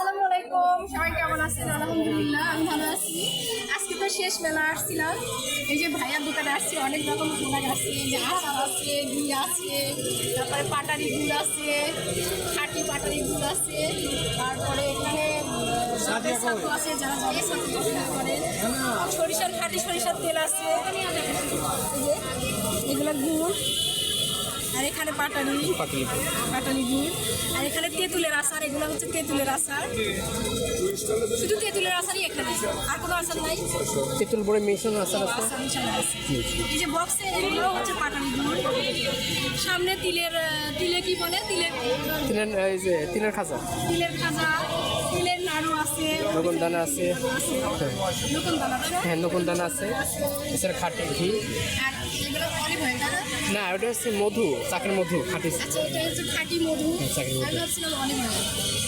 আসসালামু আলাইকুম, সবাই কেমন আছেন? আলহামদুলিল্লাহ আমি ভালো আছি। আজকে তো শেষ মেলা আসছিলাম, এই যে ভাইয়ার দোকানে আসছি, অনেক রকম প্রোডাক্ট আছে, এই যে আচার আছে, ঘি আছে, তারপরে পাটারি গুড় আছে, খাঁটি পাটারি গুড় আছে, তারপরে এখানে যাদের ছাতু আছে, যারা যাদের ছাতু পছন্দ করে, সরিষার খাঁটি সরিষার তেল আছে, এই যে এগুলো গুড়, আর এখানে পাটালি গুড়, আর এখানে তেঁতুলের আচার, এগুলো হচ্ছে তেঁতুলের আচার, শুধু তেঁতুলের আচারই এখানে, আর কোনো আচার নাই। তেঁতুল বড়ি মিশানো আচার আছে। আচার মিশানো আছে। এই যে বক্সে এগুলো হচ্ছে পাটালি গুড়, সামনে তিলে কি বলে এই যে তিলের খাজা, তিলের খাজা, তিলের নাড়ু আছে, নকুন দানা আছে। নতুন দানা তাই না? হ্যাঁ, নকুন দানা আছে। এছাড়া খাঁটি ঘি। আর এগুলো অলিভ অয়েল তাই না? না, ওটা হচ্ছে মধু, চাকের মধু খাঁটি। আচ্ছা, এটা হচ্ছে খাঁটি মধু, চাকরি মধু। আমি ভাবছিলাম অলিভ অয়েল।